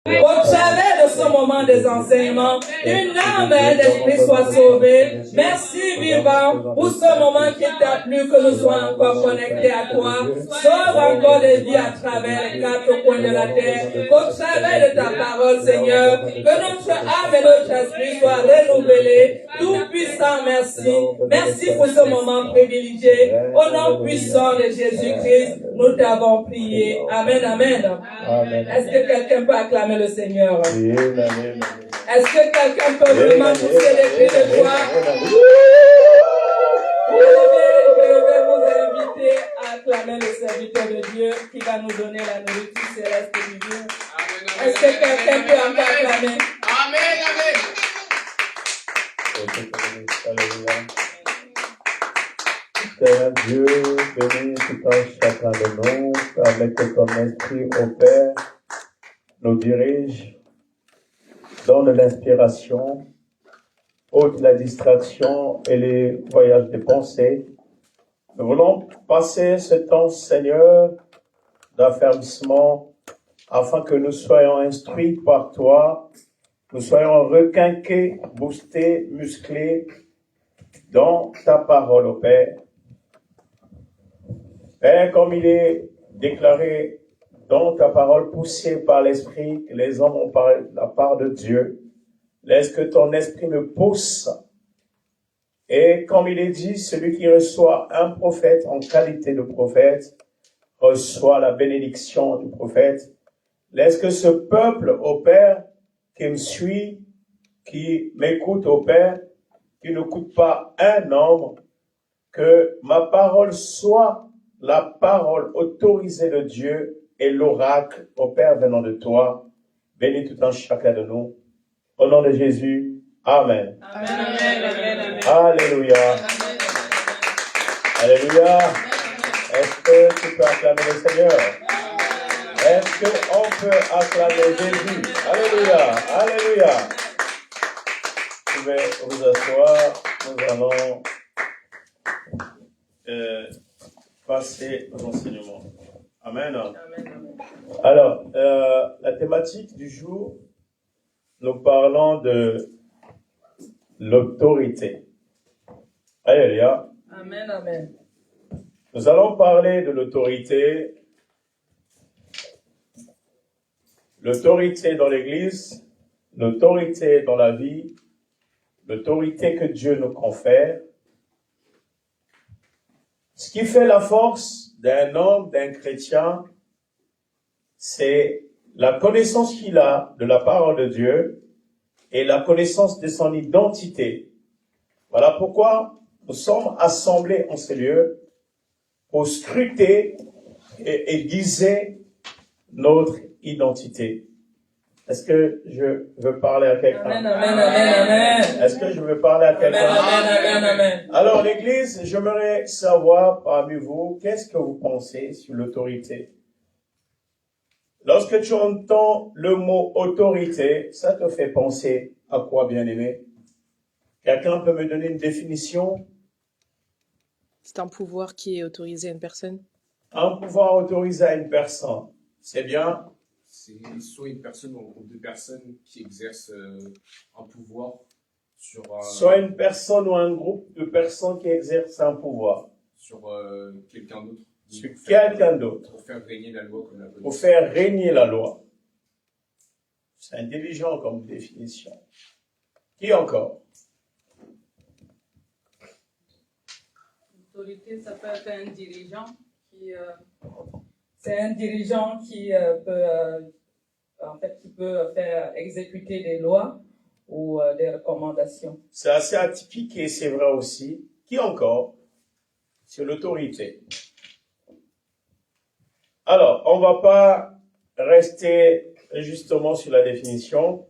Au travers de ce moment des enseignements, une âme et un esprit soient sauvés. Merci, vivant, pour ce moment qui t'a plu, que nous soyons encore connectés à toi. Sauve encore les vies à travers les quatre coins de la terre. Qu'au travers de ta parole, Seigneur, que notre âme et notre esprit soient renouvelés. Tout puissant, merci. Merci pour ce moment privilégié. Au nom puissant de Jésus-Christ, nous t'avons prié. Amen, amen. Est-ce que quelqu'un peut acclamer le Seigneur? Est-ce que quelqu'un peut vraiment pousser les cris de joie? Je vais vous inviter à acclamer le serviteur de Dieu qui va nous donner la nourriture céleste divine. Est-ce que quelqu'un peut encore acclamer? Amen, amen. Seigneur Dieu, bénis tout un chacun de nous, permets que ton esprit opère, nous dirige, donne l'inspiration, ôte la distraction et les voyages de pensée. Nous voulons passer ce temps, Seigneur, d'affermissement, afin que nous soyons instruits par toi, nous soyons requinqués, boostés, musclés dans ta parole, ô Père. Père, comme il est déclaré dans ta parole, poussée par l'Esprit, que les hommes ont par la part de Dieu, laisse que ton Esprit me pousse. Et comme il est dit, celui qui reçoit un prophète en qualité de prophète, reçoit la bénédiction du prophète. Laisse que ce peuple, ô Père, qui me suit, qui m'écoute, ô Père, qui ne coûte pas un homme, que ma parole soit la parole autorisée de Dieu et l'oracle, ô Père, venant de toi. Bénis tout un chacun de nous. Au nom de Jésus, Amen. Amen, amen, amen, amen. Alléluia. Amen. Alléluia. Est-ce que tu peux acclamer le Seigneur? Est-ce qu'on peut acclamer Jésus? Alléluia. Alléluia. Vous pouvez vous asseoir. Nous allons passer aux enseignements. Amen. Amen. Alors, la thématique du jour, nous parlons de l'autorité. Alléluia. Amen, amen. Nous allons parler de l'autorité. L'autorité dans l'Église, l'autorité dans la vie, l'autorité que Dieu nous confère. Ce qui fait la force d'un homme, d'un chrétien, c'est la connaissance qu'il a de la parole de Dieu et la connaissance de son identité. Voilà pourquoi nous sommes assemblés en ce lieu pour scruter et aiguiser notre identité. Est-ce que je veux parler à quelqu'un? Amen, amen, amen, amen. Est-ce que je veux parler à quelqu'un? Amen, amen, amen. Alors, l'Église, j'aimerais savoir parmi vous, qu'est-ce que vous pensez sur l'autorité? Lorsque tu entends le mot autorité, ça te fait penser à quoi, bien-aimé? Quelqu'un peut me donner une définition? C'est un pouvoir qui est autorisé à une personne. Un pouvoir autorisé à une personne. C'est bien? C'est soit une personne ou un groupe de personnes qui exercent un pouvoir sur Soit une personne ou un groupe de personnes qui exercent un pouvoir. sur quelqu'un d'autre. Sur quelqu'un d'autre. Pour faire régner la loi comme la police. Pour faire régner la loi. C'est intelligent comme définition. Qui encore? L'autorité, ça peut être un dirigeant qui... c'est un dirigeant qui peut faire exécuter des lois ou des recommandations. C'est assez atypique et c'est vrai aussi. Qui encore? Sur l'autorité. Alors, on ne va pas rester justement sur la définition.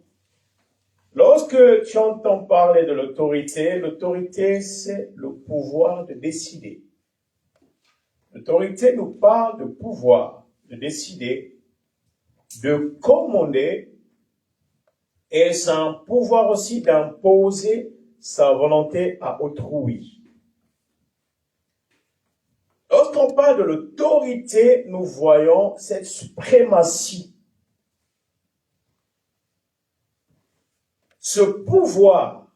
Lorsque tu entends parler de l'autorité, l'autorité, c'est le pouvoir de décider. L'autorité nous parle de pouvoir, de décider, de commander, et c'est un pouvoir aussi d'imposer sa volonté à autrui. Lorsqu'on parle de l'autorité, nous voyons cette suprématie ce pouvoir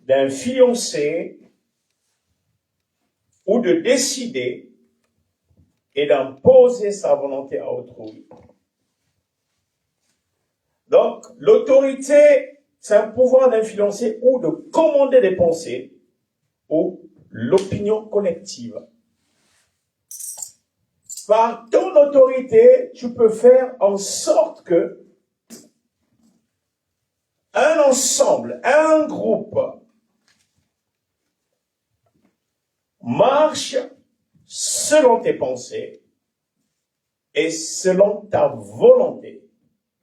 d'influencer ou de décider et d'imposer sa volonté à autrui. Donc, l'autorité, c'est un pouvoir d'influencer ou de commander des pensées ou l'opinion collective. Par ton autorité, tu peux faire en sorte que un ensemble, un groupe marche selon tes pensées et selon ta volonté.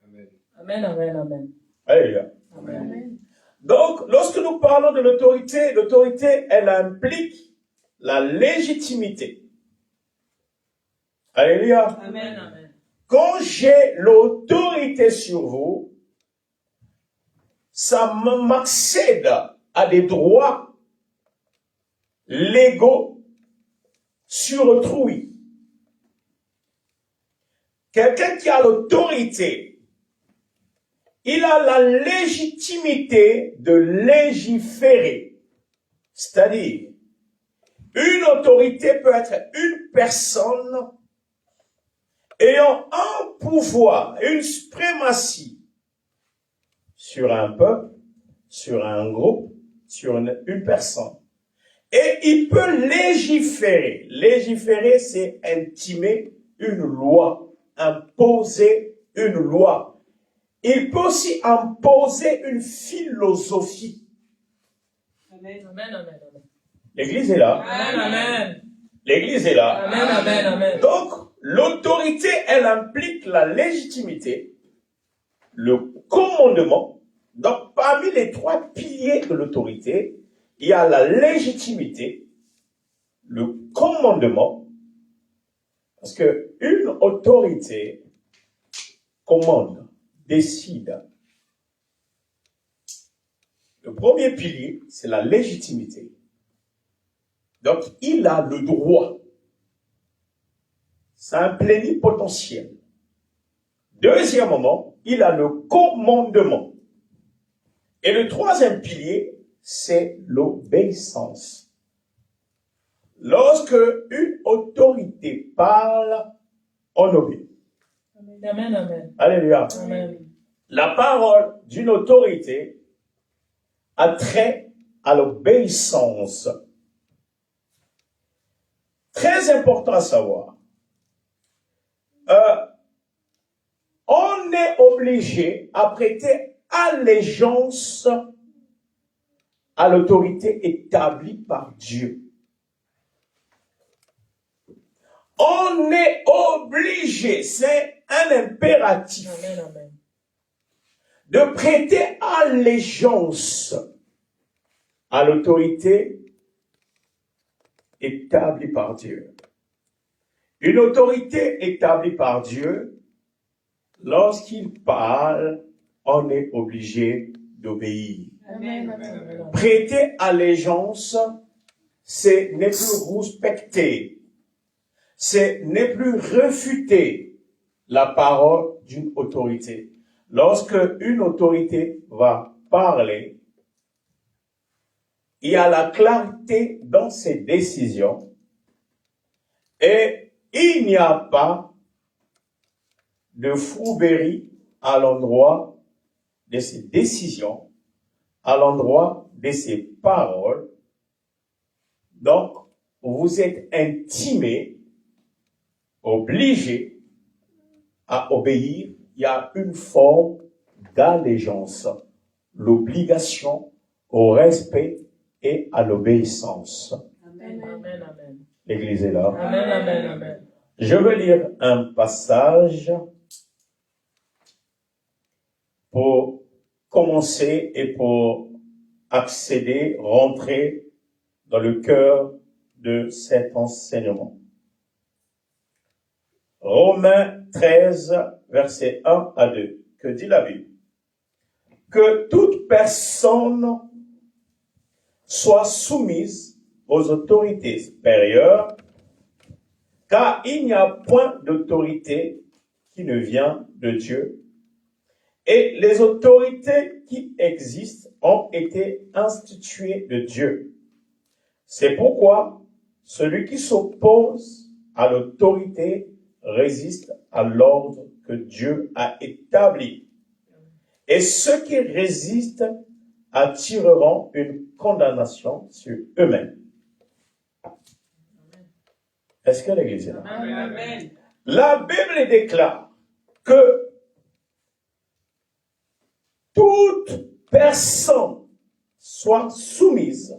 Amen. Amen, amen, amen. Alléluia. Amen. Donc, lorsque nous parlons de l'autorité, l'autorité, elle implique la légitimité. Alléluia. Amen, amen. Quand j'ai l'autorité sur vous, ça m'accède à des droits légaux sur autrui. Quelqu'un qui a l'autorité, il a la légitimité de légiférer. C'est-à-dire, une autorité peut être une personne ayant un pouvoir, une suprématie sur un peuple, sur un groupe, sur une personne. Et il peut légiférer. Légiférer, c'est intimer une loi, imposer une loi. Il peut aussi imposer une philosophie. Amen, amen, amen, amen. L'église est là. Amen, amen. L'église est là. Amen, amen, amen. Donc, l'autorité, elle implique la légitimité, le commandement. Donc, parmi les trois piliers de l'autorité, il y a la légitimité, le commandement, parce que une autorité commande, décide. Le premier pilier, c'est la légitimité. Donc, il a le droit. C'est un plénipotentiel. Deuxièmement, il a le commandement. Et le troisième pilier, c'est l'obéissance. Lorsque une autorité parle, on obéit. Amen, amen. Alléluia. Amen. La parole d'une autorité a trait à l'obéissance. Très important à savoir. On est obligé à prêter allégeance à l'autorité établie par Dieu. On est obligé, c'est un impératif, Amen, amen. de prêter allégeance à l'autorité établie par Dieu. Une autorité établie par Dieu, lorsqu'il parle, on est obligé d'obéir. Amen, amen, amen. Prêter allégeance, c'est ne plus respecter, c'est ne plus refuter la parole d'une autorité. Lorsque une autorité va parler, il y a la clarté dans ses décisions et il n'y a pas de fourberie à l'endroit de ses décisions, à l'endroit de ses paroles. Donc, vous êtes intimé, obligé à obéir. Il y a une forme d'allégeance, l'obligation au respect et à l'obéissance. Amen, amen, amen. L'église est là. Amen, amen, amen. Je vais lire un passage pour commencer et pour accéder, rentrer dans le cœur de cet enseignement. Romains 13, versets 1 à 2. Que dit la Bible? Que toute personne soit soumise aux autorités supérieures, car il n'y a point d'autorité qui ne vient de Dieu, Et les autorités qui existent ont été instituées de Dieu. C'est pourquoi celui qui s'oppose à l'autorité résiste à l'ordre que Dieu a établi. Et ceux qui résistent attireront une condamnation sur eux-mêmes. Est-ce que l'Église est là? Amen. La Bible déclare que toute personne soit soumise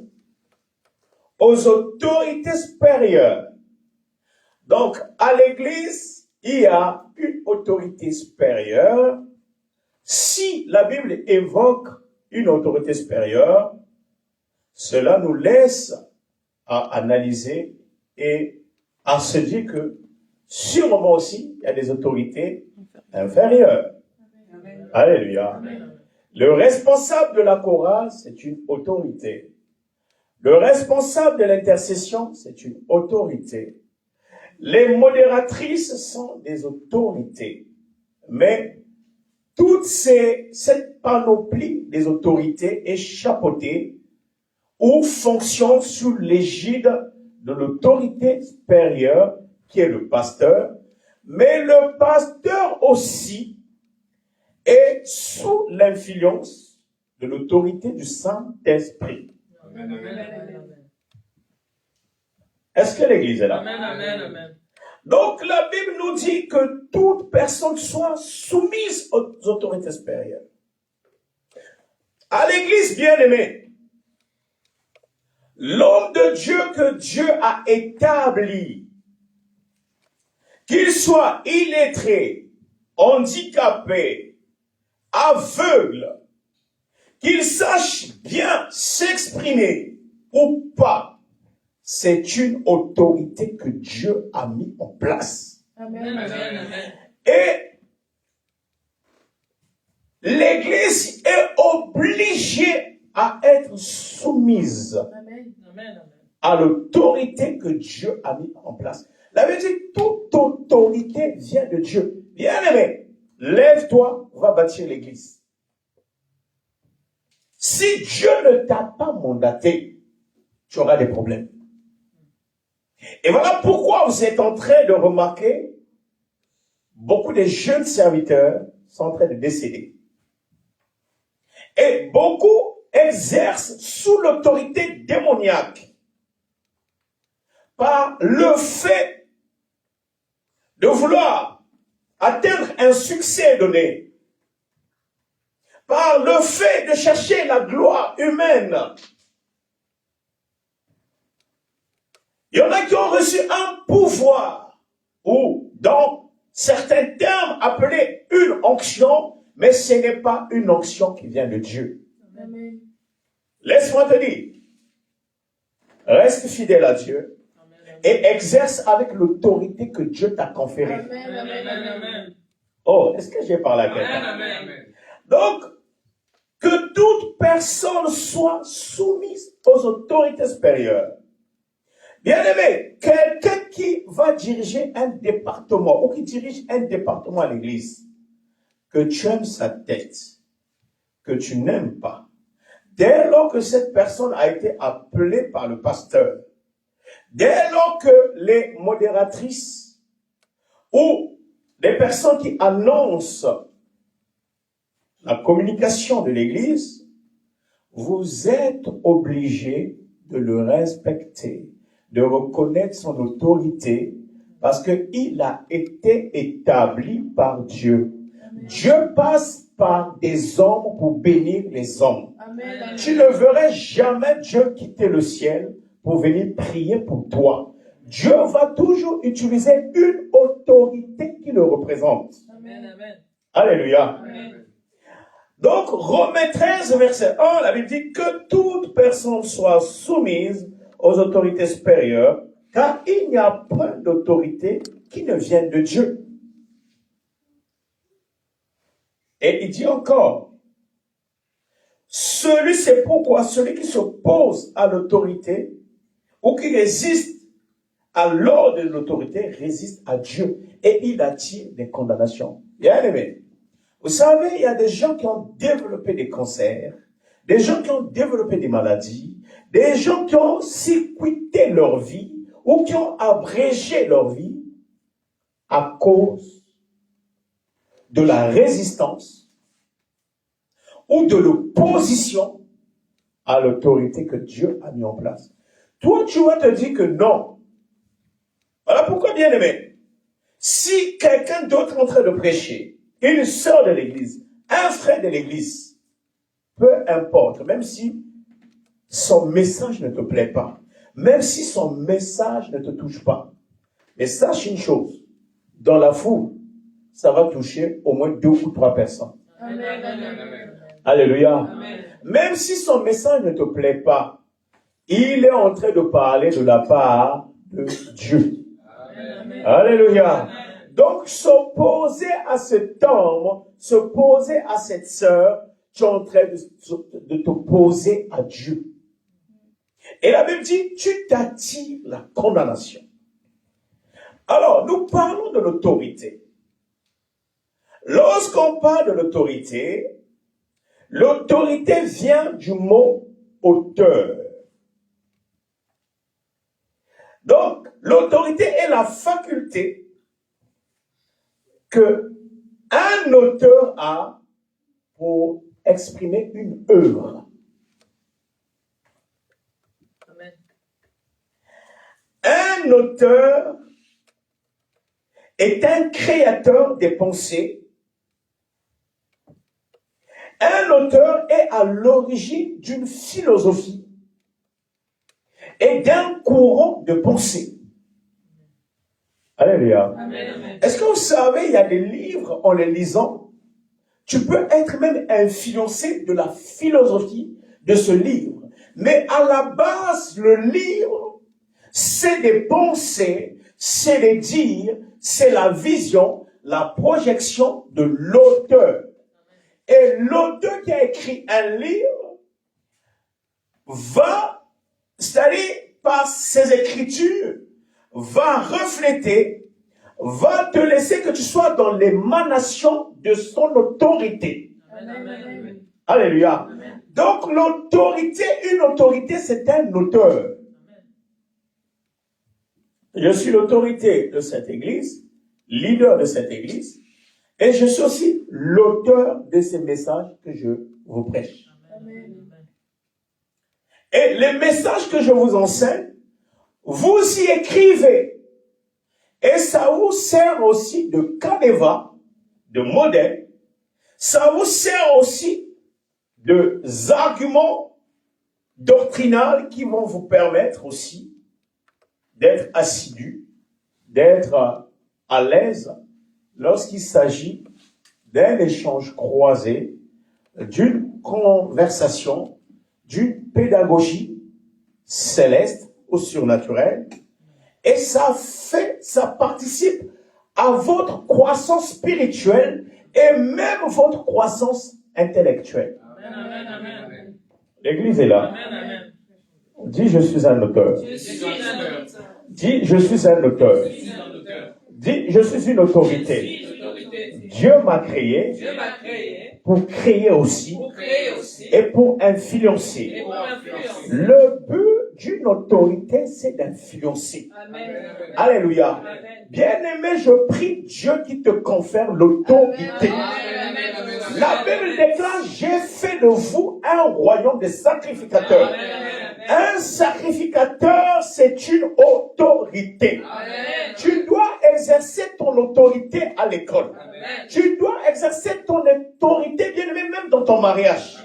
aux autorités supérieures. Donc, à l'Église, il y a une autorité supérieure. Si la Bible évoque une autorité supérieure, cela nous laisse à analyser et à se dire que sûrement aussi, il y a des autorités inférieures. Amen. Alléluia. Amen. Le responsable de la chorale, c'est une autorité. Le responsable de l'intercession, c'est une autorité. Les modératrices sont des autorités. Mais toute cette panoplie des autorités est chapeautée ou fonctionne sous l'égide de l'autorité supérieure qui est le pasteur. Mais le pasteur aussi est sous l'influence de l'autorité du Saint-Esprit. Est-ce que l'Église est là? Amen. Donc la Bible nous dit que toute personne soit soumise aux autorités supérieures. À l'Église bien-aimée, l'homme de Dieu que Dieu a établi, qu'il soit illettré, handicapé, aveugle, qu'il sache bien s'exprimer ou pas, c'est une autorité que Dieu a mis en place. Amen. Et l'Église est obligée à être soumise Amen. à l'autorité que Dieu a mis en place. La Bible dit toute autorité vient de Dieu. Bien-aimé, lève-toi, va bâtir l'Église. Si Dieu ne t'a pas mandaté, tu auras des problèmes. Et voilà pourquoi vous êtes en train de remarquer beaucoup de jeunes serviteurs sont en train de décéder. Et beaucoup exercent sous l'autorité démoniaque par le fait de vouloir atteindre un succès donné, par le fait de chercher la gloire humaine. Il y en a qui ont reçu un pouvoir, ou dans certains termes appelé une onction, mais ce n'est pas une onction qui vient de Dieu. Amen. Laisse-moi te dire, reste fidèle à Dieu et exerce avec l'autorité que Dieu t'a conférée. Amen. Oh, est-ce que j'ai parlé à quelqu'un? Amen. Donc, que toute personne soit soumise aux autorités supérieures. Bien-aimé, quelqu'un qui va diriger un département ou qui dirige un département à l'église, que tu aimes sa tête, que tu n'aimes pas, dès lors que cette personne a été appelée par le pasteur, dès lors que les modératrices ou les personnes qui annoncent la communication de l'église, vous êtes obligés de le respecter, de reconnaître son autorité, parce qu'il a été établi par Dieu. Amen. Dieu passe par des hommes pour bénir les hommes. Amen. Tu ne verrais jamais Dieu quitter le ciel pour venir prier pour toi. Dieu va toujours utiliser une autorité qui le représente. Amen. Alléluia. Amen. Donc, Romains 13, verset 1, la Bible dit que toute personne soit soumise aux autorités supérieures, car il n'y a point d'autorité qui ne vienne de Dieu. Et il dit encore, c'est pourquoi celui qui s'oppose à l'autorité ou qui résiste à l'ordre de l'autorité résiste à Dieu et il attire des condamnations. Bien aimé, Vous savez, il y a des gens qui ont développé des cancers, des gens qui ont développé des maladies, des gens qui ont circuité leur vie ou qui ont abrégé leur vie à cause de la résistance ou de l'opposition à l'autorité que Dieu a mis en place. Toi, tu vas te dire que non. Voilà pourquoi, bien aimé, si quelqu'un d'autre est en train de prêcher, une sœur de l'église, un frère de l'église, peu importe, même si son message ne te plaît pas, même si son message ne te touche pas, mais sache une chose, dans la foule, ça va toucher au moins 2 ou 3 personnes. Amen. Alléluia. Amen. Même si son message ne te plaît pas, il est en train de parler de la part de Dieu. Amen. Alléluia. Donc, s'opposer à cet homme, s'opposer à cette sœur, tu es en train de t'opposer à Dieu. Et la Bible dit, tu t'attires la condamnation. Alors, nous parlons de l'autorité. Lorsqu'on parle de l'autorité, l'autorité vient du mot auteur. Donc, l'autorité est la faculté que un auteur a pour exprimer une œuvre. Amen. Un auteur est un créateur des pensées. Un auteur est à l'origine d'une philosophie et d'un courant de pensée. Alléluia. Amen. Est-ce que vous savez, il y a des livres, en les lisant, tu peux être même influencé de la philosophie de ce livre. Mais à la base, le livre, c'est des pensées, c'est des dires, c'est la vision, la projection de l'auteur. Et l'auteur qui a écrit un livre va, c'est-à-dire par ses écritures, va refléter, va te laisser que tu sois dans l'émanation de son autorité. Amen. Alléluia. Amen. Donc l'autorité, une autorité, c'est un auteur. Je suis l'autorité de cette église, leader de cette église, et je suis aussi l'auteur de ces messages que je vous prêche. Amen. Et les messages que je vous enseigne, vous y écrivez. Et ça vous sert aussi de canevas, de modèle. Ça vous sert aussi de arguments doctrinaux qui vont vous permettre aussi d'être assidus, d'être à l'aise lorsqu'il s'agit d'un échange croisé, d'une conversation, d'une pédagogie céleste ou surnaturelle. Et ça participe à votre croissance spirituelle et même votre croissance intellectuelle. Amen. L'église est là. Amen. Dis, je suis un auteur. Je suis un auteur. Dis, je suis un auteur. Je suis un auteur. Dis, je suis une autorité. Je suis une autorité. Dieu m'a créé Dieu m'a créé pour créer aussi pour créer aussi et pour et influencer. pour influencer. Le but d'une autorité, c'est d'influencer. Amen. Alléluia. Amen. Bien-aimé, je prie Dieu qui te confère l'autorité. La Bible déclare, j'ai fait de vous un royaume de sacrificateurs. Un sacrificateur, c'est une autorité. Tu dois exercer ton autorité à l'école. Tu dois exercer ton autorité, bien aimé, même dans ton mariage.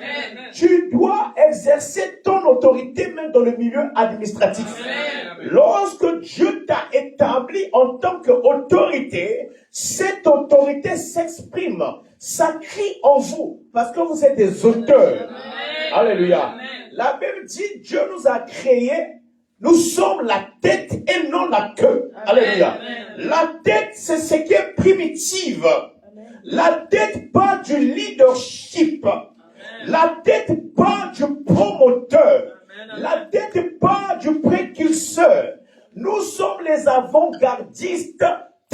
Tu dois exercer ton autorité même dans le milieu administratif. Lorsque Dieu t'a établi en tant qu'autorité, cette autorité s'exprime, ça crie en vous, parce que vous êtes des auteurs. Alléluia. La Bible dit, Dieu nous a créés, nous sommes la tête et non la queue. Alléluia. La tête, c'est ce qui est primitive. La tête part du leadership. La tête part du promoteur. La tête part du précurseur. Nous sommes les avant-gardistes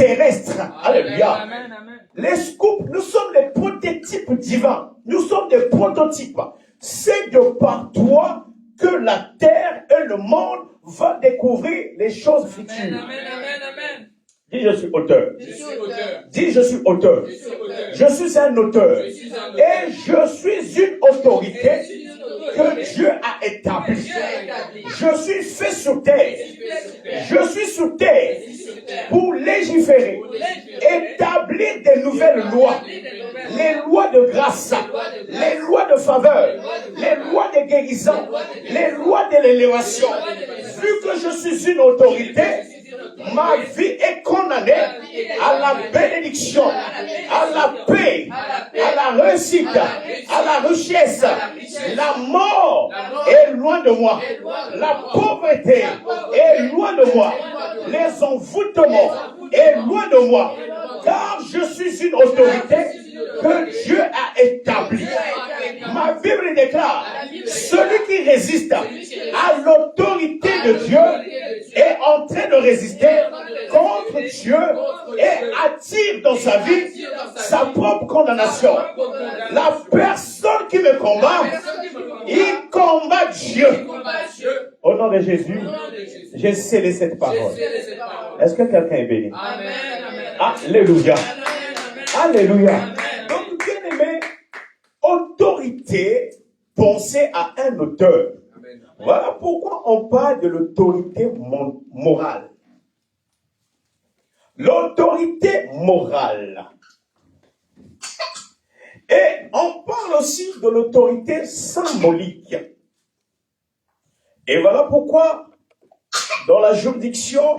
terrestre. Alléluia. Amen, amen. Les scoops, nous sommes les prototypes divins. Nous sommes des prototypes. C'est de par toi que la terre et le monde vont découvrir les choses futures. Amen, amen, amen. Dis, je suis auteur. Je suis auteur. Dis, je suis auteur. Je suis auteur. Je suis un auteur. Je suis un auteur. Et je suis une autorité que Dieu a établie. Dieu a établi. Je suis fait sur terre. Je suis sur terre pour légiférer, établir des nouvelles lois, les lois de grâce, les lois de faveur, les lois de guérison, les lois de l'élévation. Vu que je suis une autorité, ma vie est condamnée à la bénédiction, à la paix, à la réussite, à la richesse. La mort est loin de moi. La pauvreté est loin de moi. Les envoûtements est loin de moi. Car je suis une autorité que Dieu a établie. Ma Bible déclare, celui qui résiste à l'autorité de Dieu est en train de résister contre Dieu et attire dans sa vie sa propre condamnation. La personne qui me combat, il combat Dieu. Au nom de Jésus, j'ai scellé cette parole. Est-ce que quelqu'un est béni? Alléluia. Alléluia. Donc, bien aimé, autorité, pensez à un auteur. Voilà pourquoi on parle de l'autorité morale. L'autorité morale. Et on parle aussi de l'autorité symbolique. Et voilà pourquoi, dans la juridiction,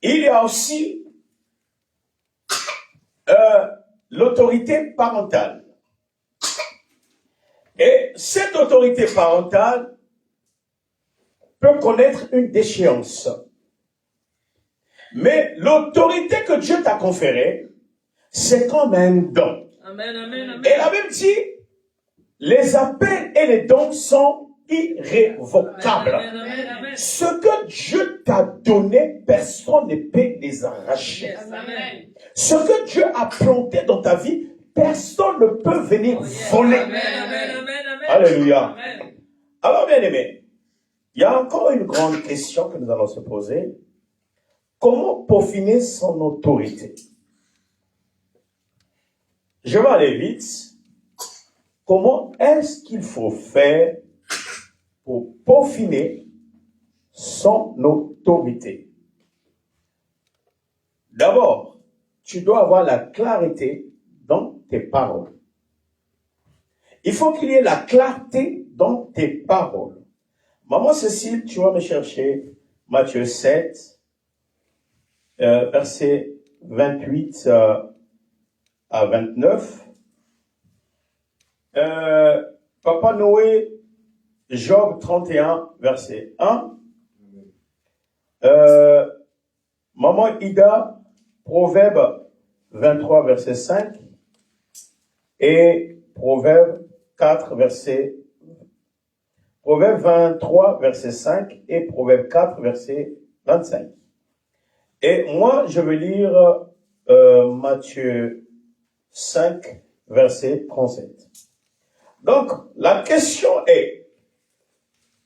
il y a aussi l'autorité parentale. Et cette autorité parentale peut connaître une déchéance. Mais l'autorité que Dieu t'a conférée, c'est comme un don. Amen, amen, amen. Et la Bible dit, les appels et les dons sont irrévocables. Amen, amen, amen. Ce que Dieu t'a donné, personne ne peut les arracher. Yes, amen. Ce que Dieu a planté dans ta vie, personne ne peut venir voler. Amen, amen, amen, amen. Alléluia. Amen. Alors, bien aimé, il y a encore une grande question que nous allons se poser. Comment peaufiner son autorité? Je vais aller vite. Comment est-ce qu'il faut faire pour peaufiner son autorité? D'abord, tu dois avoir la clarté dans tes paroles. Il faut qu'il y ait la clarté dans tes paroles. Maman Cécile, tu vas me chercher Matthieu 7, verset 28 à 29. Papa Noé, Job 31, verset 1. Maman Ida, Proverbe 23, verset 5. Et Proverbe 4, Proverbe 23, verset 5 et Proverbe 4, verset 25. Et moi, je vais lire Matthieu 5, verset 37. Donc, la question est,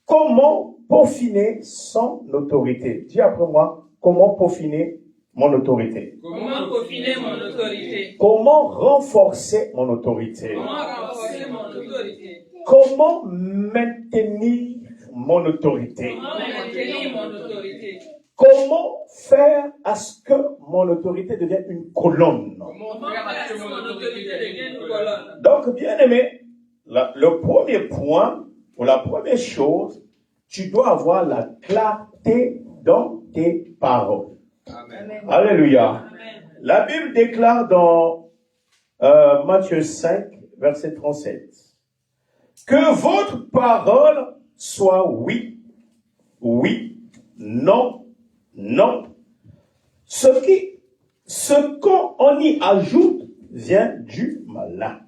comment peaufiner son autorité? Dis après moi, comment peaufiner mon autorité? Comment peaufiner mon autorité? Comment renforcer mon autorité? Comment renforcer mon autorité? Comment maintenir mon autorité? Comment maintenir mon autorité? Comment faire à ce que mon autorité devienne une colonne? Comment faire à ce que mon autorité devienne une colonne? Donc, bien aimé, le premier point, ou la première chose, tu dois avoir la clarté dans tes paroles. Amen. Alléluia. Amen. La Bible déclare dans Matthieu 5, verset 37, que votre parole soit oui, oui, non, non. Ce qu'on y ajoute vient du malin.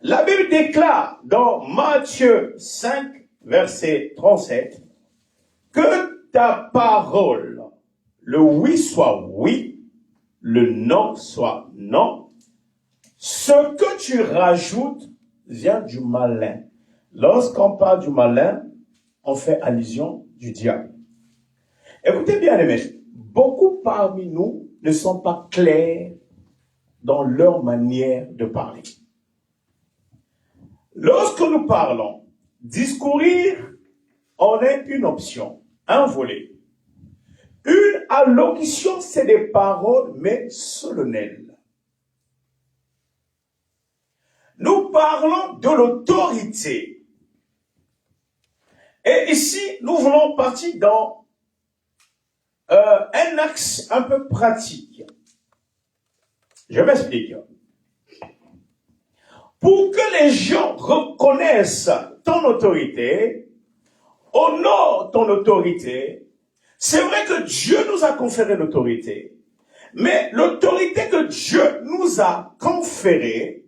La Bible déclare dans Matthieu 5, verset 37, que ta parole, le oui soit oui, le non soit non. Ce que tu rajoutes vient du malin. Lorsqu'on parle du malin, on fait allusion du diable. Écoutez bien, les amis, beaucoup parmi nous ne sont pas clairs dans leur manière de parler. Lorsque nous parlons, discourir, on a une option, un volet. Une allocution, c'est des paroles, mais solennelles. Nous parlons de l'autorité. Et ici, nous voulons partir dans un axe un peu pratique. Je m'explique. Pour que les gens reconnaissent ton autorité, honorent ton autorité, c'est vrai que Dieu nous a conféré l'autorité, mais l'autorité que Dieu nous a conférée,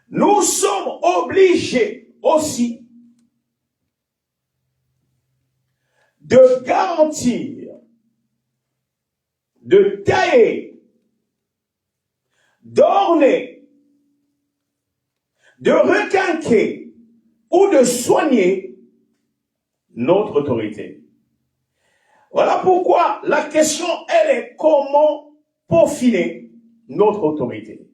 nous sommes obligés aussi de garantir, de tailler, d'orner, de requinquer ou de soigner notre autorité. Voilà pourquoi la question, elle est comment peaufiner notre autorité.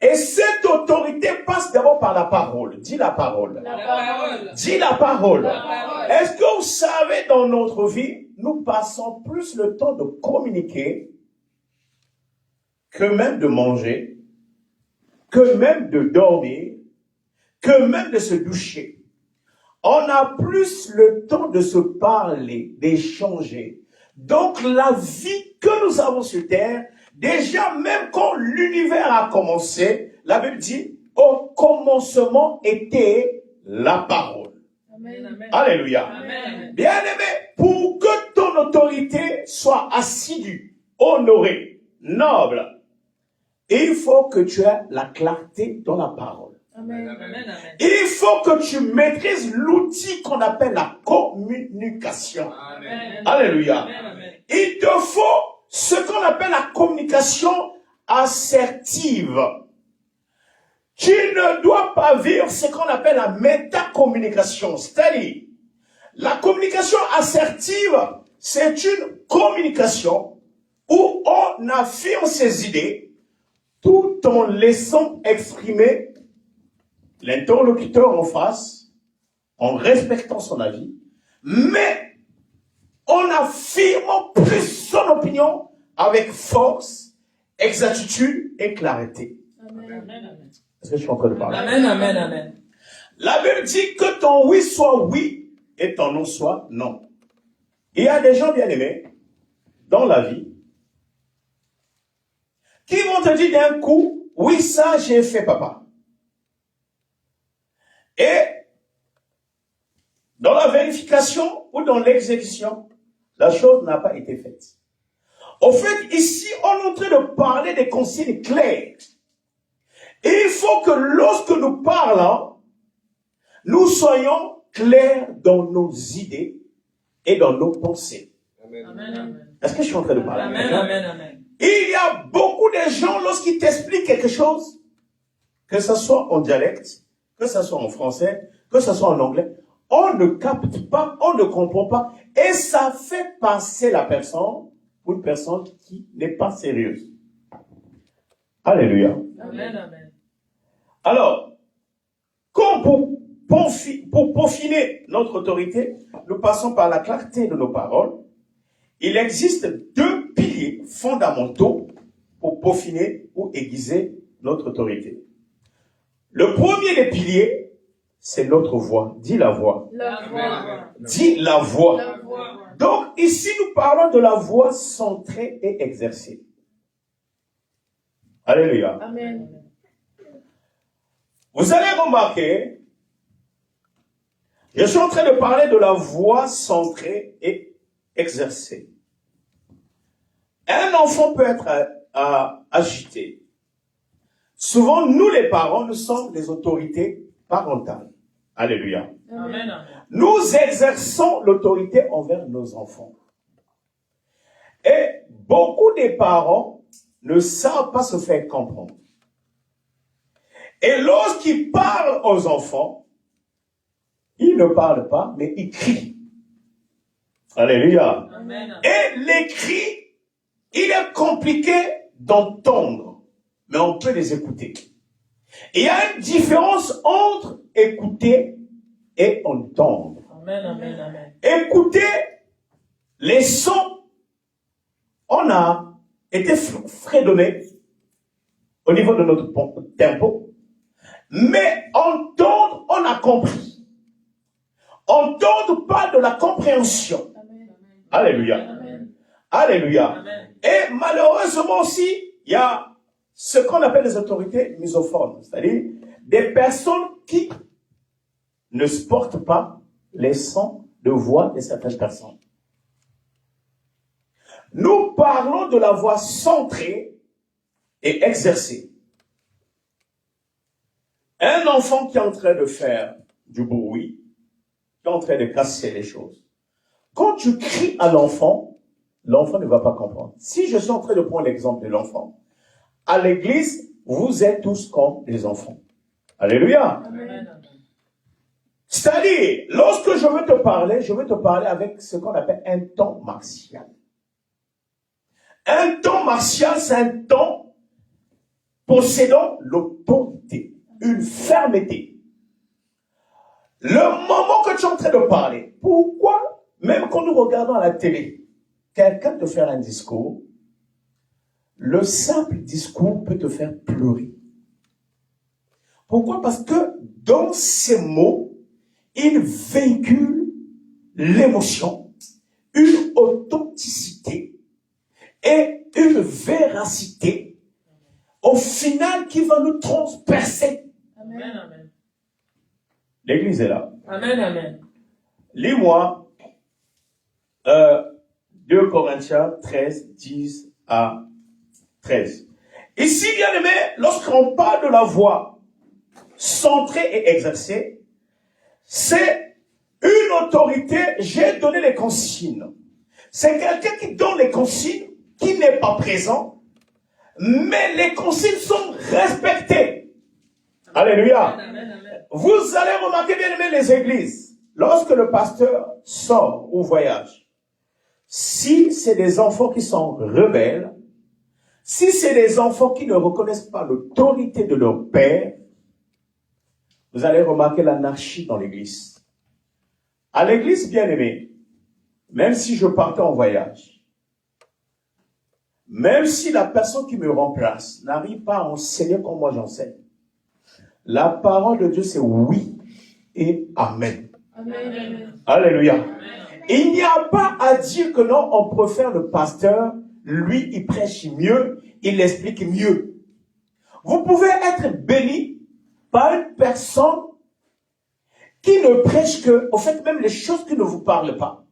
Et cette autorité passe d'abord par la parole. Dis la parole. La parole. Dis la parole. La parole. Est-ce que vous savez, dans notre vie, nous passons plus le temps de communiquer que même de manger, que même de dormir, que même de se doucher. On a plus le temps de se parler, d'échanger. Donc la vie que nous avons sur terre, déjà même quand l'univers a commencé, la Bible dit, au commencement était la parole. Amen. Alléluia. Amen. Bien-aimé, pour que ton autorité soit assidue, honorée, noble, il faut que tu aies la clarté dans la parole. Amen. Amen. Il faut que tu maîtrises l'outil qu'on appelle la communication. Amen. Alléluia. Amen. Il te faut ce qu'on appelle la communication assertive. Tu ne dois pas vivre ce qu'on appelle la métacommunication. C'est-à-dire, la communication assertive, c'est une communication où on affirme ses idées tout en laissant exprimer l'interlocuteur en face, en respectant son avis, mais en affirmant plus son opinion avec force, exactitude et clarté. Amen. Est-ce que je suis en train de parler? Amen. Amen. Amen. La Bible dit que ton oui soit oui et ton non soit non. Il y a des gens bien aimés dans la vie qui vont te dire d'un coup, oui, ça j'ai fait, papa. Et dans la vérification ou dans l'exécution, la chose n'a pas été faite. Au fait, ici, on est en train de parler des consignes claires. Et il faut que lorsque nous parlons, nous soyons clairs dans nos idées et dans nos pensées. Amen. Est-ce que je suis en train de parler? Amen. Amen. Il y a beaucoup de gens, lorsqu'ils t'expliquent quelque chose, que ce soit en dialecte, que ce soit en français, que ce soit en anglais, on ne capte pas, on ne comprend pas, et ça fait passer la personne pour une personne qui n'est pas sérieuse. Alléluia. Amen. Alors, comme pour peaufiner notre autorité, nous passons par la clarté de nos paroles. Il existe deux piliers fondamentaux pour peaufiner ou aiguiser notre autorité. Le premier des piliers, c'est notre voix. Dis la voix. La voix. Dis la voix. La voix. Donc, ici, nous parlons de la voix centrée et exercée. Alléluia. Amen. Vous allez remarquer, je suis en train de parler de la voix centrée et exercée. Un enfant peut être agité. Souvent, nous les parents, nous sommes les autorités parentales. Alléluia. Amen. Nous exerçons l'autorité envers nos enfants. Et beaucoup des parents ne savent pas se faire comprendre. Et lorsqu'ils parlent aux enfants, ils ne parlent pas, mais ils crient. Alléluia. Amen. Et les cris, il est compliqué d'entendre, mais on peut les écouter. Et il y a une différence entre écouter et entendre. Amen, amen, amen. Écouter les sons, on a été fredonné au niveau de notre tempo, mais entendre, on a compris. Entendre parle de la compréhension. Alléluia. Amen. Alléluia. Amen. Et malheureusement aussi, il y a ce qu'on appelle les autorités misophones, c'est-à-dire des personnes qui ne supportent pas les sons de voix de certaines personnes. Nous parlons de la voix centrée et exercée. Un enfant qui est en train de faire du bruit, qui est en train de casser les choses. Quand tu cries à l'enfant, l'enfant ne va pas comprendre. Si je suis en train de prendre l'exemple de l'enfant, à l'église, vous êtes tous comme des enfants. Alléluia. Amen. C'est-à-dire, lorsque je veux te parler avec ce qu'on appelle un ton martial. Un ton martial, c'est un ton possédant l'autorité, une fermeté. Le moment que tu es en train de parler, pourquoi, même quand nous regardons à la télé, quelqu'un te fait un discours, le simple discours peut te faire pleurer. Pourquoi? Parce que dans ces mots, il véhicule l'émotion, une authenticité et une véracité, au final, qui va nous transpercer. Amen, amen. L'église est là. Amen, amen. Lis-moi 2 Corinthiens 13, 10 à 13. Ici, bien aimé, lorsqu'on parle de la voix centrée et exercée, c'est une autorité, j'ai donné les consignes. C'est quelqu'un qui donne les consignes, qui n'est pas présent, mais les consignes sont respectées. Alléluia. Amen, amen. Vous allez remarquer, bien aimé, les églises, lorsque le pasteur sort ou voyage, si c'est des enfants qui sont rebelles, si c'est des enfants qui ne reconnaissent pas l'autorité de leur père, vous allez remarquer l'anarchie dans l'église. À l'église, bien aimé, même si je partais en voyage, même si la personne qui me remplace n'arrive pas à enseigner comme moi j'enseigne, la parole de Dieu c'est oui et amen. Amen. Alléluia. Il n'y a pas à dire que non, on préfère le pasteur, lui il prêche mieux, il explique mieux. Vous pouvez être béni par une personne qui ne prêche que, au fait, même les choses qui ne vous parlent pas.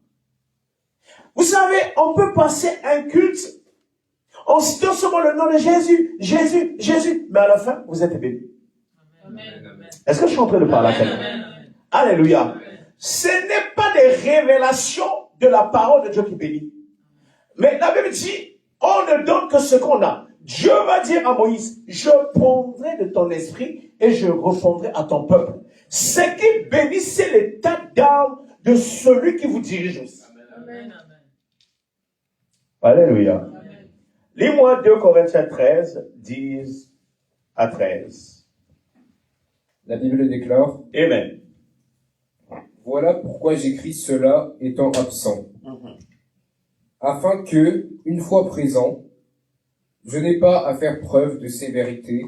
Vous savez, on peut passer un culte en citant seulement le nom de Jésus, Jésus, Jésus, mais à la fin, vous êtes béni. Amen. Est-ce que je suis en train de parler à quelqu'un? Amen. Alléluia. Ce n'est pas des révélations de la parole de Dieu qui bénit. Mais la Bible dit, on ne donne que ce qu'on a. Dieu va dire à Moïse, je prendrai de ton esprit et je répondrai à ton peuple. Ce qui bénit, c'est l'état d'âme de celui qui vous dirige aussi. Amen. Alléluia. Amen. Lis-moi 2 Corinthiens 13, 10 à 13. La Bible déclare, Amen. voilà pourquoi j'écris cela étant absent, afin que, une fois présent, je n'ai pas à faire preuve de sévérité,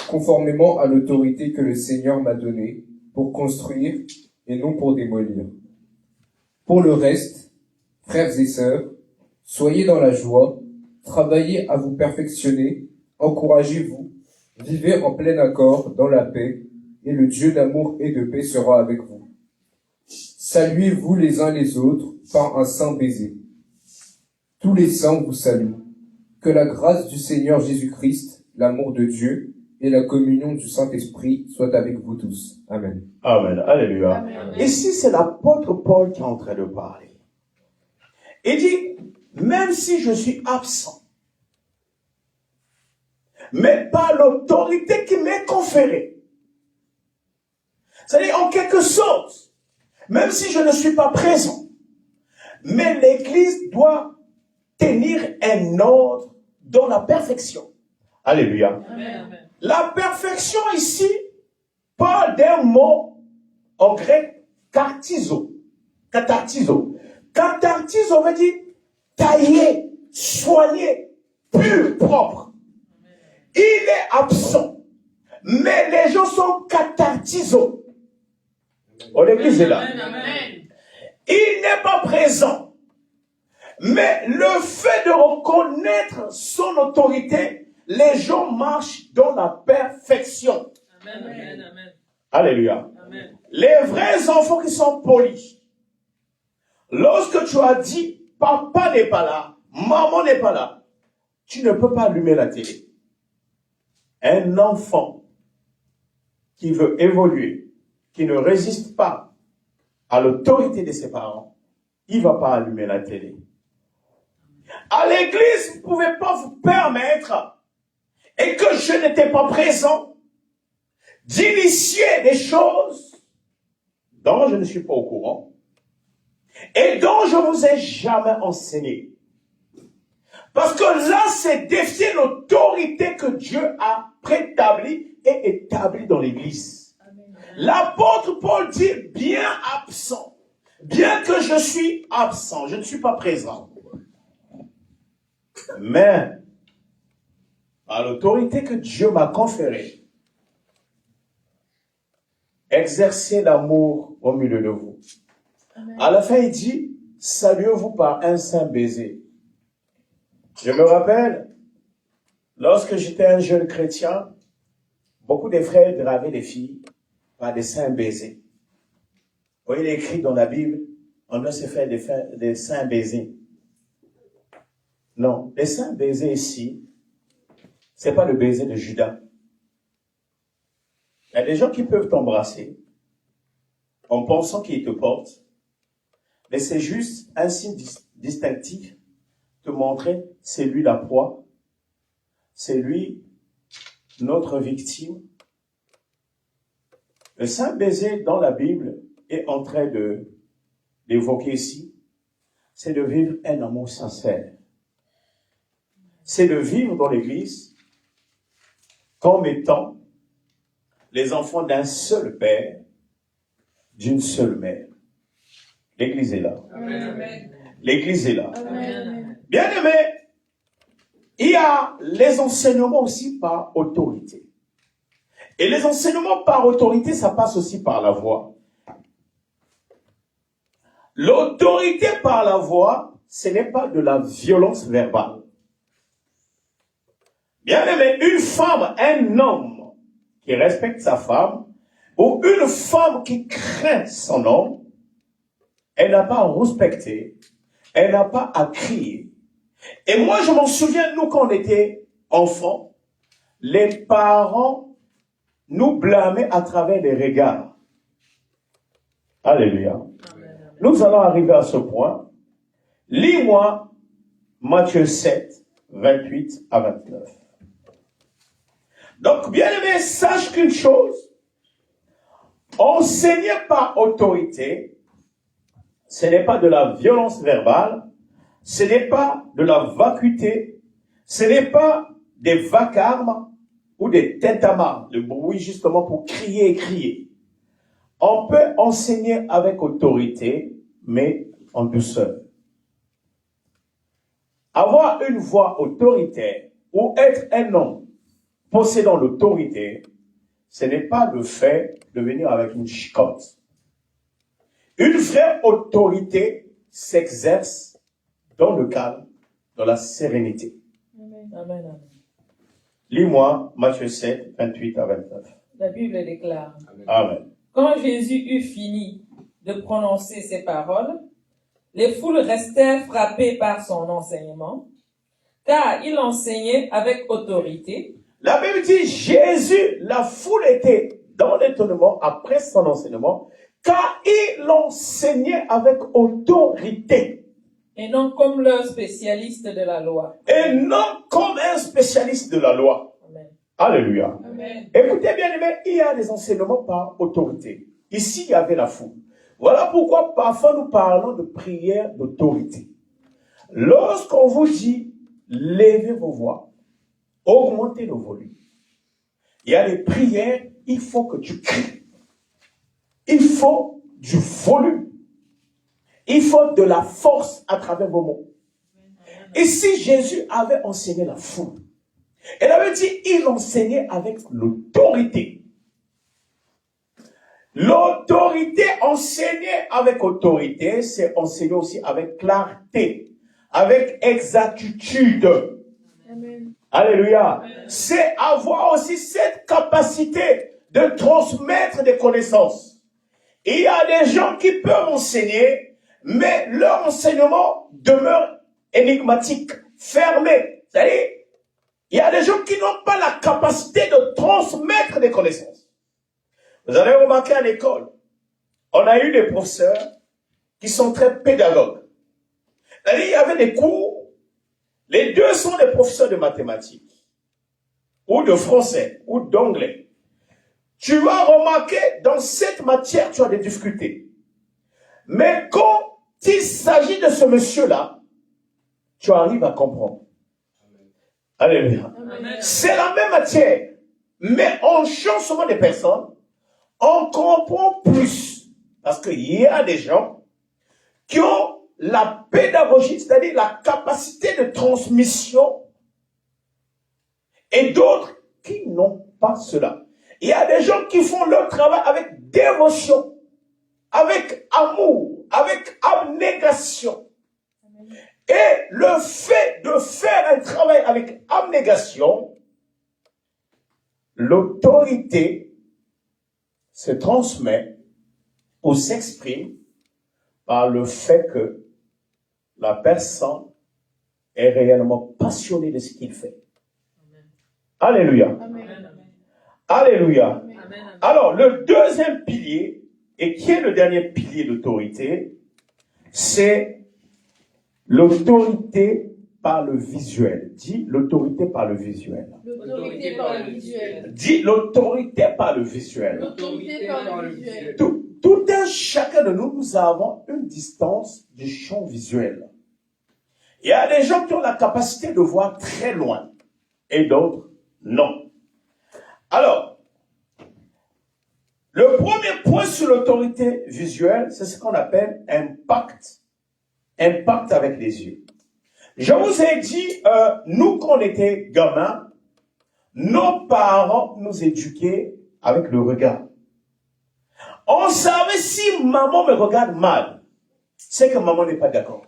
conformément à l'autorité que le Seigneur m'a donnée, pour construire et non pour démolir. Pour le reste, frères et sœurs, soyez dans la joie, travaillez à vous perfectionner, encouragez-vous, vivez en plein accord dans la paix, et le Dieu d'amour et de paix sera avec vous. Saluez-vous les uns les autres par un saint baiser. Tous les saints vous saluent. Que la grâce du Seigneur Jésus-Christ, l'amour de Dieu et la communion du Saint-Esprit soient avec vous tous. Amen. Amen. Alléluia. Amen. Ici, c'est l'apôtre Paul qui est en train de parler. Il dit, même si je suis absent, mais par l'autorité qui m'est conférée. C'est-à-dire, en quelque sorte, même si je ne suis pas présent, mais l'Église doit tenir un ordre dans la perfection. Alléluia. Amen. La perfection ici parle d'un mot en grec, kathartizo. Kathartizo. Kathartizo veut dire taillé, soigné, pur, propre. Il est absent, mais les gens sont kathartizo. Oh, l'église est là. Il n'est pas présent, mais le fait de reconnaître son autorité, les gens marchent dans la perfection. Amen. Amen. Alléluia. Amen. Les vrais enfants qui sont polis, lorsque tu as dit, papa n'est pas là, maman n'est pas là, tu ne peux pas allumer la télé. Un enfant qui veut évoluer, qui ne résiste pas à l'autorité de ses parents, il ne va pas allumer la télé. À l'église, vous ne pouvez pas vous permettre, et que je n'étais pas présent, d'initier des choses dont je ne suis pas au courant et dont je ne vous ai jamais enseigné. Parce que là, c'est défier l'autorité que Dieu a préétablie et établie dans l'Église. L'apôtre Paul dit, bien absent, bien que je suis absent, je ne suis pas présent. Mais, à l'autorité que Dieu m'a conférée, exercez l'amour au milieu de vous. Amen. À la fin, il dit, saluez-vous par un saint baiser. Je me rappelle, lorsque j'étais un jeune chrétien, beaucoup de frères gravaient les filles par des saints baisers. Vous voyez, il est écrit dans la Bible, on doit se faire des saints baisers. Non, les saints baisers ici, c'est pas le baiser de Judas. Il y a des gens qui peuvent t'embrasser en pensant qu'ils te portent, mais c'est juste un signe distinctif te montrer c'est lui la proie, c'est lui notre victime. Le saint baiser dans la Bible est en train d'évoquer ici, c'est de vivre un amour sincère. C'est de vivre dans l'Église comme étant les enfants d'un seul père, d'une seule mère. L'Église est là. Amen. L'Église est là. Amen. Bien aimé, il y a les enseignements aussi par autorité. Et les enseignements par autorité, ça passe aussi par la voix. L'autorité par la voix, ce n'est pas de la violence verbale. Bien aimé, une femme, un homme qui respecte sa femme, ou une femme qui craint son homme, elle n'a pas à respecter, elle n'a pas à crier. Et moi, je m'en souviens, nous, quand on était enfants, les parents nous blâmaient à travers les regards. Alléluia. Amen. Nous allons arriver à ce point. Lis-moi Matthieu 7, 28 à 29. Donc, bien aimé, sache qu'une chose, enseigner par autorité, ce n'est pas de la violence verbale, ce n'est pas de la vacuité, ce n'est pas des vacarmes ou des tintamarres, le bruit justement pour crier et crier. On peut enseigner avec autorité, mais en douceur. Avoir une voix autoritaire ou être un homme possédant l'autorité, ce n'est pas le fait de venir avec une chicotte. Une vraie autorité s'exerce dans le calme, dans la sérénité. Amen. Amen. Lis-moi Matthieu 7, 28 à 29. La Bible déclare. Amen. Quand Jésus eut fini de prononcer ces paroles, les foules restèrent frappées par son enseignement, car il enseignait avec autorité. La Bible dit, Jésus, la foule était dans l'étonnement après son enseignement, car il enseignait avec autorité. Et non comme leur spécialiste de la loi. Et non comme un spécialiste de la loi. Amen. Alléluia. Amen. Écoutez bien, aimés, il y a des enseignements par autorité. Ici, il y avait la foule. Voilà pourquoi parfois nous parlons de prière d'autorité. Lorsqu'on vous dit, levez vos voix, augmentez le volume. Il y a des prières, il faut que tu cries. Il faut du volume. Il faut de la force à travers vos mots. Ici, Jésus avait enseigné la foule. Elle avait dit, il enseignait avec l'autorité. L'autorité, enseigner avec autorité, c'est enseigner aussi avec clarté, avec exactitude. Amen. Alléluia. C'est avoir aussi cette capacité de transmettre des connaissances. Il y a des gens qui peuvent enseigner, mais leur enseignement demeure énigmatique, fermé. C'est-à-dire, il y a des gens qui n'ont pas la capacité de transmettre des connaissances. Vous avez remarqué à l'école, on a eu des professeurs qui sont très pédagogues. C'est-à-dire, il y avait des cours, les deux sont des professeurs de mathématiques, ou de français, ou d'anglais. Tu vas remarquer, dans cette matière, tu as des difficultés. Mais quand il s'agit de ce monsieur-là, tu arrives à comprendre. Alléluia. C'est la même matière, mais on change souvent des personnes, on comprend plus. Parce qu'il y a des gens qui ont la pédagogie, c'est-à-dire la capacité de transmission, et d'autres qui n'ont pas cela. Il y a des gens qui font leur travail avec dévotion, avec amour, avec abnégation. Et le fait de faire un travail avec abnégation, l'autorité se transmet ou s'exprime par le fait que la personne est réellement passionnée de ce qu'il fait. Alléluia. Amen. Alléluia. Amen. Alors, le deuxième pilier, et qui est le dernier pilier d'autorité, c'est l'autorité par le visuel. Dis l'autorité par le visuel. L'autorité par le visuel. Dis l'autorité par le visuel. L'autorité par le visuel. Tout un chacun de nous, nous avons une distance du champ visuel. Il y a des gens qui ont la capacité de voir très loin et d'autres non. Alors, le premier point sur l'autorité visuelle, c'est ce qu'on appelle impact. Impact avec les yeux. Je vous ai dit, nous, quand on était gamins, nos parents nous éduquaient avec le regard. On savait si maman me regarde mal, c'est que maman n'est pas d'accord.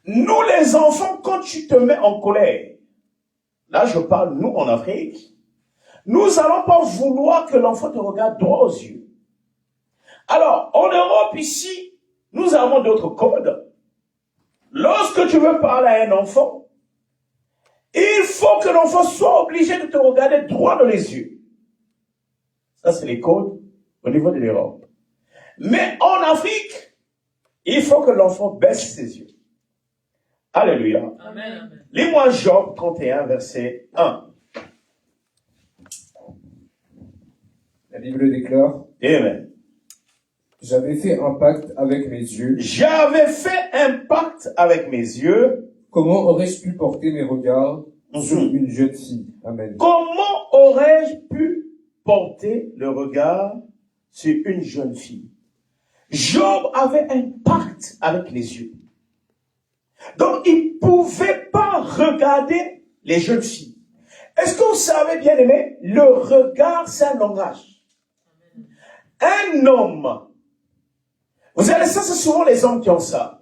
Nous, les enfants, quand tu te mets en colère, là je parle, nous, en Afrique, nous n'allons pas vouloir que l'enfant te regarde droit aux yeux. Alors, en Europe, ici, nous avons d'autres codes. Lorsque tu veux parler à un enfant, il faut que l'enfant soit obligé de te regarder droit dans les yeux. Ça, c'est les codes au niveau de l'Europe. Mais en Afrique, il faut que l'enfant baisse ses yeux. Alléluia. Amen. Lis-moi Job 31, verset 1. La Bible déclare, Amen. j'avais fait un pacte avec mes yeux. J'avais fait un pacte avec mes yeux. Comment aurais-je pu porter mes regards sur Mhm. une jeune fille? Amen. Comment aurais-je pu porter le regard sur une jeune fille? Job avait un pacte avec les yeux. Donc, il ne pouvait pas regarder les jeunes filles. Est-ce que vous savez, bien aimé, le regard, c'est un langage. Un homme, vous allez, ça c'est souvent les hommes qui ont ça.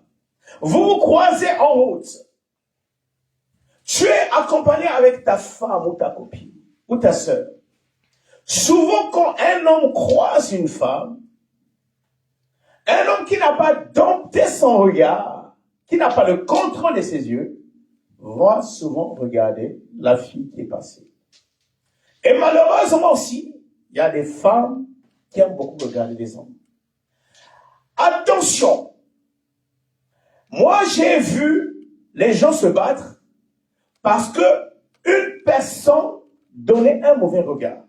Vous vous croisez en route. Tu es accompagné avec ta femme ou ta copine ou ta sœur. Souvent, quand un homme croise une femme, un homme qui n'a pas dompté son regard, qui n'a pas le contrôle de ses yeux, va souvent regarder la fille qui est passée. Et malheureusement aussi, il y a des femmes qui aiment beaucoup regarder les hommes. Attention, Moi, j'ai vu les gens se battre parce que une personne donnait un mauvais regard.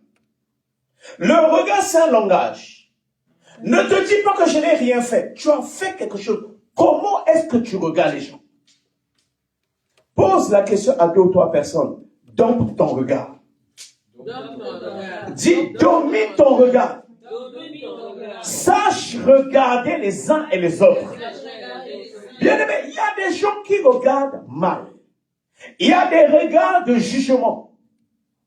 Le regard, c'est un langage. Ne te dis pas que je n'ai rien fait. Tu as fait quelque chose. Comment est-ce que tu regardes les gens? Pose la question à 2 ou 3 personnes. Domine ton regard. Dis, domine ton regard. Sache regarder les uns et les autres. Bien aimé, il y a des gens qui regardent mal. Il y a des regards de jugement.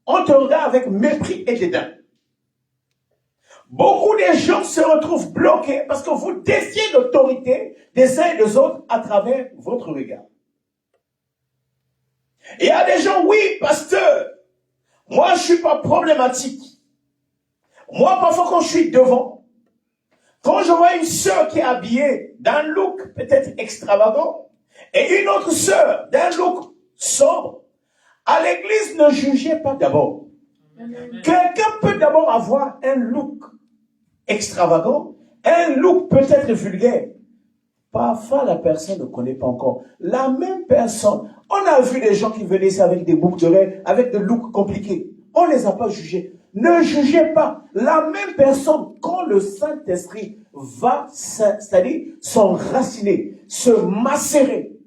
On te regarde avec mépris et dédain. Beaucoup de gens se retrouvent bloqués parce que vous défiez l'autorité des uns et des autres à travers votre regard. Il y a des gens, oui, pasteur, moi je suis pas problématique. Moi, parfois quand je suis devant, quand je vois une sœur qui est habillée d'un look peut-être extravagant et une autre sœur d'un look sobre, à l'église, ne jugez pas d'abord. Quelqu'un peut d'abord avoir un look extravagant, un look peut-être vulgaire. Parfois, la personne ne connaît pas encore. La même personne, on a vu des gens qui venaient ici avec des boucles d'oreilles, avec des looks compliqués. On ne les a pas jugés. Ne jugez pas. La même personne, quand le Saint-Esprit va, c'est-à-dire s'enraciner, se macérer,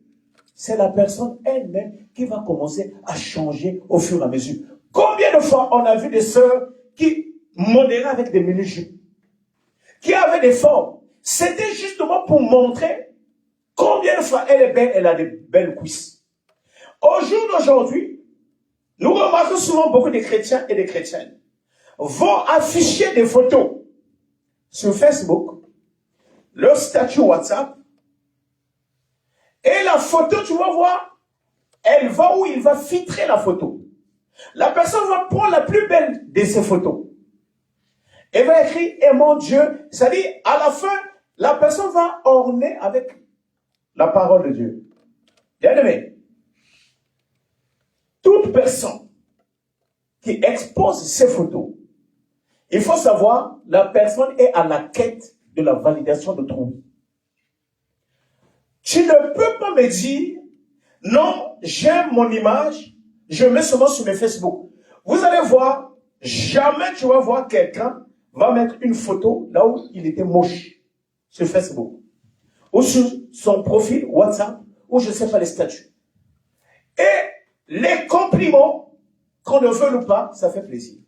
c'est la personne elle-même qui va commencer à changer au fur et à mesure. Combien de fois on a vu des sœurs qui modéraient avec des mini-jupes, qui avaient des formes? C'était justement pour montrer combien de fois elle est belle, elle a des belles cuisses. Au jour d'aujourd'hui, nous remarquons souvent beaucoup de chrétiens et de chrétiennes vont afficher des photos sur Facebook, leur statut WhatsApp, et la photo, tu vas voir, elle va où il va filtrer la photo. La personne va prendre la plus belle de ces photos. Elle va écrire, et mon Dieu, c'est-à-dire, à la fin, la personne va orner avec la parole de Dieu. Bien aimé, toute personne qui expose ces photos, il faut savoir, la personne est à la quête de la validation de trouver. Tu ne peux pas me dire, non, j'aime mon image, je mets seulement sur mes Facebook. Vous allez voir, jamais tu vas voir quelqu'un va mettre une photo là où il était moche sur Facebook. Ou sur son profil WhatsApp, ou je ne sais pas les statuts. Et les compliments, qu'on ne veut ou pas, ça fait plaisir.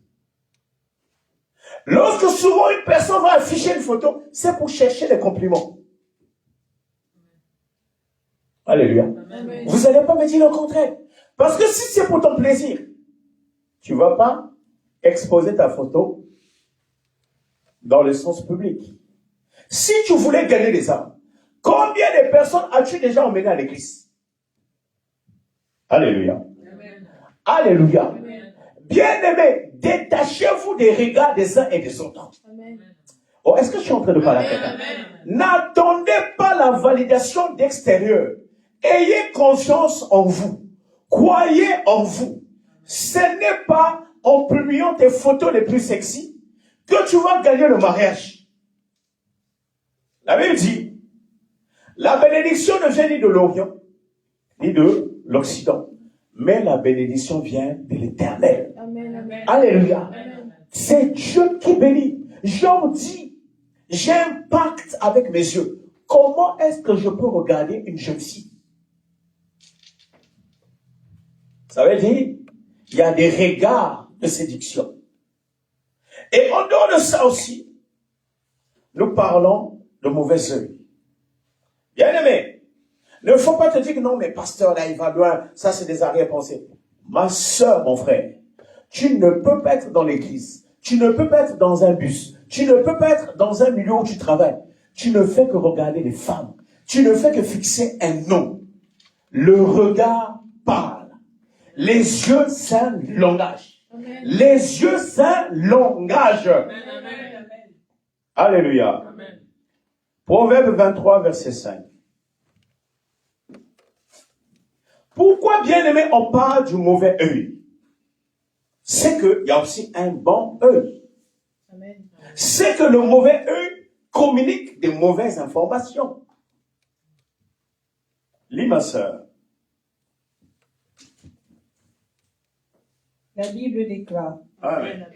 Lorsque souvent une personne va afficher une photo, c'est pour chercher les compliments. Alléluia. Amen. Vous n'allez pas me dire le contraire. Parce que si c'est pour ton plaisir, tu ne vas pas exposer ta photo dans le sens public. Si tu voulais gagner des âmes, combien de personnes as-tu déjà emmenées à l'église? Alléluia. Amen. Alléluia. Amen. Bien-aimés, détachez-vous des regards des uns et des autres. Amen. Oh, est-ce que je suis en train de parler à quelqu'un? N'attendez pas la validation d'extérieur. Ayez confiance en vous. Croyez en vous. Ce n'est pas en publiant tes photos les plus sexy que tu vas gagner le mariage. La Bible dit, la bénédiction ne vient ni de l'Orient, ni de l'Occident, mais la bénédiction vient de l'Éternel. Amen, amen. Alléluia. Amen. C'est Dieu qui bénit. Job dit, j'ai un pacte avec mes yeux. Comment est-ce que je peux regarder une jeune fille? Ça veut dire, il y a des regards de séduction. Et en dehors de ça aussi, nous parlons de mauvais œil. Bien aimé, ne faut pas te dire que non, mais pasteur, là, il va loin. Ça, c'est des arrière-pensées. Ma soeur, mon frère, tu ne peux pas être dans l'église. Tu ne peux pas être dans un bus. Tu ne peux pas être dans un milieu où tu travailles. Tu ne fais que regarder les femmes. Tu ne fais que fixer un nom. Le regard parle. Les yeux, c'est un langage. Amen. Les yeux, c'est un langage. Amen. Amen. Alléluia. Amen. Proverbe 23, verset 5. Pourquoi, bien aimé, on parle du mauvais œil? C'est qu'il y a aussi un bon œil. C'est que le mauvais œil communique des mauvaises informations. Lis, ma sœur. La Bible déclare, Amen.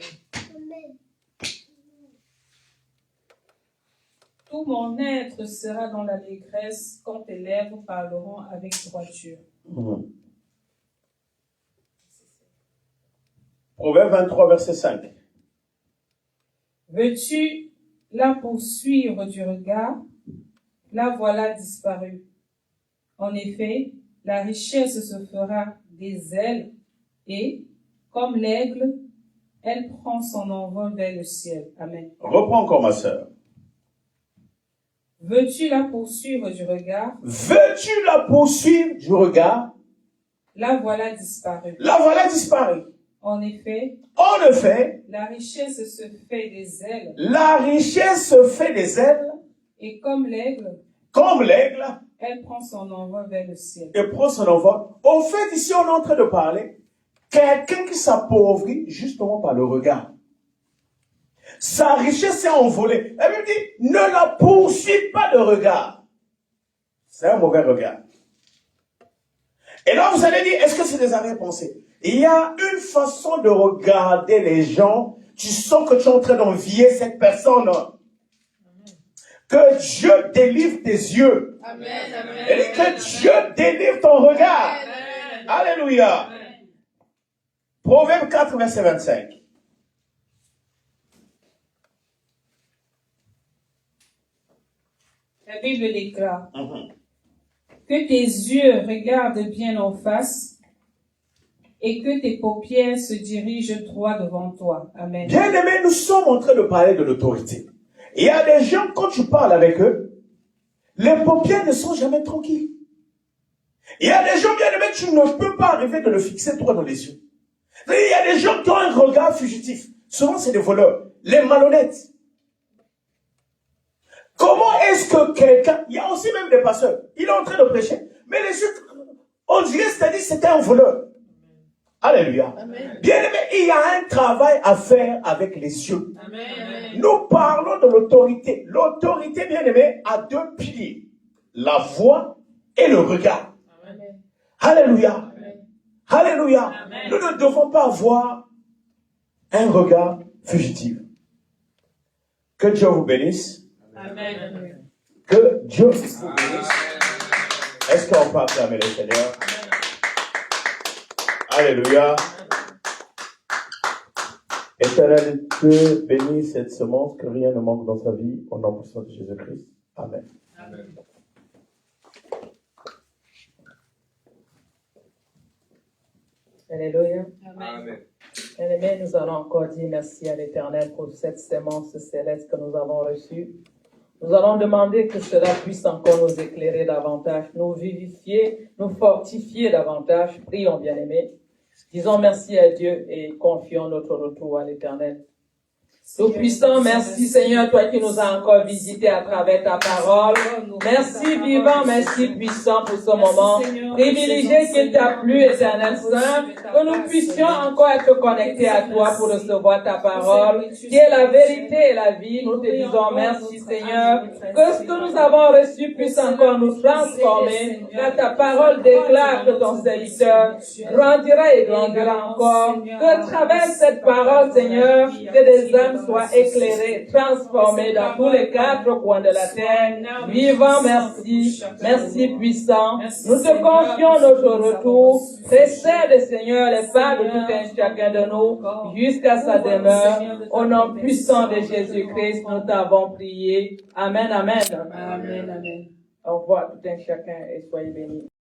tout mon être sera dans l'allégresse quand tes lèvres parleront avec droiture. Proverbe 23, verset 5. Veux-tu la poursuivre du regard? La voilà disparue. En effet, la richesse se fera des ailes et, comme l'aigle, elle prend son envol vers le ciel. Amen. Reprends encore, ma sœur. Veux-tu la poursuivre du regard? Veux-tu la poursuivre du regard? La voilà disparue. La voilà disparue. En effet, la richesse se fait des ailes. La richesse se fait des ailes. Et comme l'aigle, elle prend son envol vers le ciel. Et prend son envol. Au fait, ici, on est en train de parler quelqu'un qui s'appauvrit justement par le regard. Sa richesse s'est envolée. La Bible dit, ne la poursuis pas de regard. C'est un mauvais regard. Et là, vous allez dire, est-ce que c'est des arrière-pensées? Il y a une façon de regarder les gens. Tu sens que tu es en train d'envier cette personne. Que Dieu délivre tes yeux. Amen, amen. Et que Dieu délivre ton regard. Amen. Alléluia. Amen. Proverbe 4, verset 25. La Bible déclare que tes yeux regardent bien en face et que tes paupières se dirigent droit devant toi. Amen. Bien aimé, nous sommes en train de parler de l'autorité. Il y a des gens, quand tu parles avec eux, les paupières ne sont jamais tranquilles. Il y a des gens, bien aimés, tu ne peux pas arriver de le fixer droit dans les yeux. Il y a des gens qui ont un regard fugitif. Souvent, c'est des voleurs, les malhonnêtes. Comment est-ce que quelqu'un, il y a aussi même des pasteurs, il est en train de prêcher, mais les yeux, on dirait, c'est-à-dire, c'était un voleur. Alléluia. Amen. Bien aimé, il y a un travail à faire avec les yeux. Amen. Nous parlons de l'autorité. L'autorité, bien aimé, a deux piliers. La voix et le regard. Amen. Alléluia. Amen. Alléluia. Amen. Nous ne devons pas avoir un regard fugitif. Que Dieu vous bénisse. Amen. Que Dieu vous bénisse. Est-ce qu'on peut acclamer le Seigneur? Alléluia. Éternel Dieu, bénis cette semence, que rien ne manque dans sa vie, au nom puissant de Jésus-Christ. Amen. Amen. Alléluia. Amen. Bien-aimés, nous allons encore dire merci à l'Éternel pour cette sémence céleste que nous avons reçue. Nous allons demander que cela puisse encore nous éclairer davantage, nous vivifier, nous fortifier davantage. Prions, bien-aimés. Disons merci à Dieu et confions notre retour à l'Éternel. Tout-Puissant, merci Seigneur, toi qui nous as encore visités à travers ta parole. Merci vivant, merci puissant pour ce moment privilégié qu'il t'a plu, Éternel Saint, que nous puissions encore être connectés à toi pour recevoir ta parole, qui est la vérité et la vie. Nous te disons merci Seigneur, que ce que nous avons reçu puisse encore nous transformer, car ta parole déclare que ton serviteur grandira et grandira encore, que à travers cette parole Seigneur, que des âmes soient éclairées, transformées dans tous les quatre coins de la terre. Vivant, merci, merci puissant. Nous te confions notre retour. Précède, Seigneur, les pas de tout un chacun de nous jusqu'à sa demeure. Au nom puissant de Jésus-Christ, nous t'avons prié. Amen, amen. Amen, amen. Au revoir tout un chacun et soyez bénis.